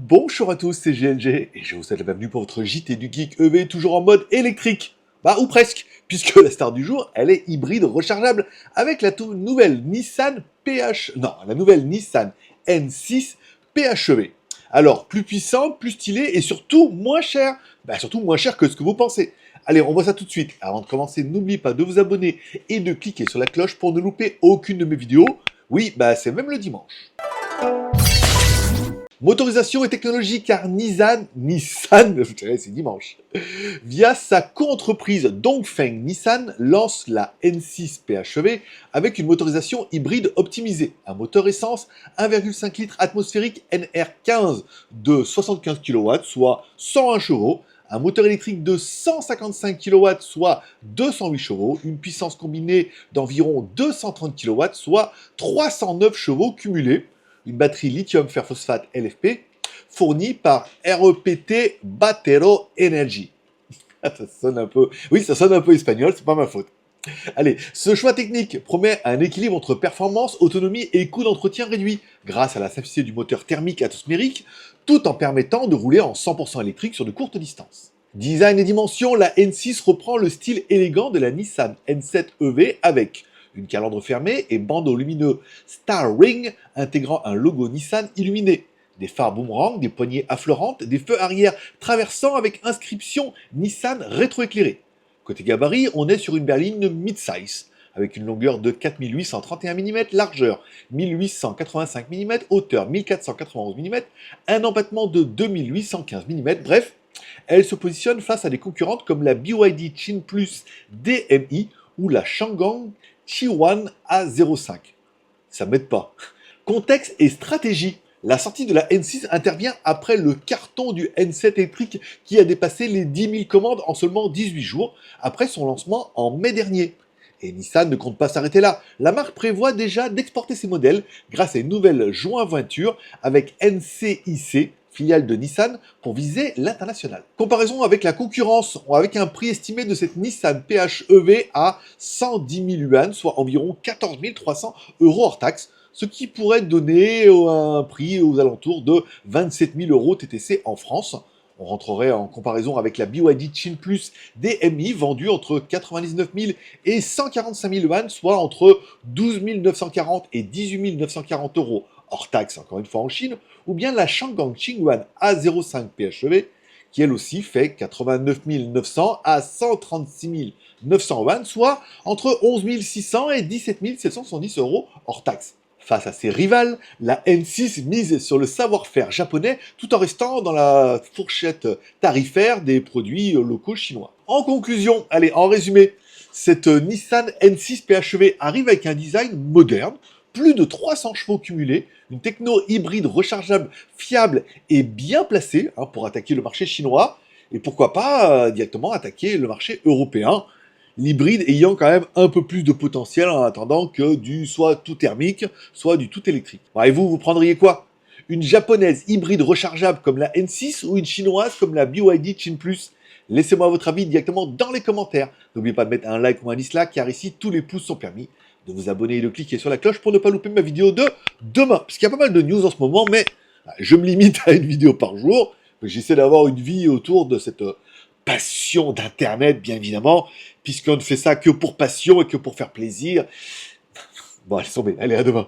Bonjour à tous, c'est GLG et je vous souhaite la bienvenue pour votre JT du Geek EV, toujours en mode électrique. Bah, ou presque, puisque la star du jour, elle est hybride rechargeable avec la nouvelle Nissan la nouvelle Nissan N6 PHEV. Alors, plus puissante, plus stylée et surtout moins cher. Bah, surtout moins cher que ce que vous pensez. Allez, on voit ça tout de suite. Avant de commencer, n'oubliez pas de vous abonner et de cliquer sur la cloche pour ne louper aucune de mes vidéos. Oui, bah c'est même le dimanche. Motorisation et technologie, car Nissan, c'est dimanche, via sa co-entreprise Dongfeng Nissan, lance la N6 PHEV avec une motorisation hybride optimisée. Un moteur essence 1,5 litres atmosphérique NR15 de 75 kW, soit 101 chevaux, un moteur électrique de 155 kW, soit 208 chevaux, une puissance combinée d'environ 230 kW, soit 309 chevaux cumulés, une batterie lithium fer phosphate LFP fournie par REPT Batero Energy. Ça sonne un peu... Oui, ça sonne un peu espagnol, c'est pas ma faute. Allez, ce choix technique promet un équilibre entre performance, autonomie et coût d'entretien réduit, grâce à la simplicité du moteur thermique atmosphérique, tout en permettant de rouler en 100% électrique sur de courtes distances. Design et dimension, la N6 reprend le style élégant de la Nissan N7 EV avec une calandre fermée et bandeau lumineux Star Ring intégrant un logo Nissan illuminé, des phares boomerang, des poignées affleurantes, des feux arrière traversant avec inscription Nissan rétroéclairé. Côté gabarit, on est sur une berline mid-size, avec une longueur de 4831 mm, largeur 1885 mm, hauteur 1491 mm, un empattement de 2815 mm, bref, elle se positionne face à des concurrentes comme la BYD Chin Plus DMI ou la Changan Chi-One A05. Ça m'aide pas. Contexte et stratégie. La sortie de la N6 intervient après le carton du N7 électrique qui a dépassé les 10 000 commandes en seulement 18 jours, après son lancement en mai dernier. Et Nissan ne compte pas s'arrêter là. La marque prévoit déjà d'exporter ses modèles grâce à une nouvelle joint-venture avec NCIC, filiale de Nissan, pour viser l'international. Comparaison avec la concurrence, avec un prix estimé de cette Nissan PHEV à 110 000 yuan, soit environ 14 300 € hors taxe, ce qui pourrait donner un prix aux alentours de 27 000 € TTC en France. On rentrerait en comparaison avec la BYD Chin Plus DMI vendue entre 99 000 et 145 000 yuan, soit entre 12 940 et 18 940 € hors taxe, encore une fois en Chine, ou bien la Changan Chi-One A05 PHEV, qui elle aussi fait 89 900 à 136 900 yuan, soit entre 11 600 et 17 770 € hors taxe. Face à ses rivales, la N6 mise sur le savoir-faire japonais tout en restant dans la fourchette tarifaire des produits locaux chinois. En conclusion, allez, en résumé, cette Nissan N6 PHEV arrive avec un design moderne, plus de 300 chevaux cumulés, une techno hybride rechargeable, fiable et bien placée pour attaquer le marché chinois, et pourquoi pas directement attaquer le marché européen, l'hybride ayant quand même un peu plus de potentiel en attendant que du soit tout thermique, soit du tout électrique. Bon, et vous prendriez quoi? Une japonaise hybride rechargeable comme la N6 ou une chinoise comme la BYD Chin Plus? Laissez-moi votre avis directement dans les commentaires. N'oubliez pas de mettre un like ou un dislike car ici tous les pouces sont permis, de vous abonner et de cliquer sur la cloche pour ne pas louper ma vidéo de demain. Parce qu'il y a pas mal de news en ce moment, mais je me limite à une vidéo par jour. J'essaie d'avoir une vie autour de cette passion d'Internet, bien évidemment, puisqu'on ne fait ça que pour passion et que pour faire plaisir. Bon, allez, allez, à demain.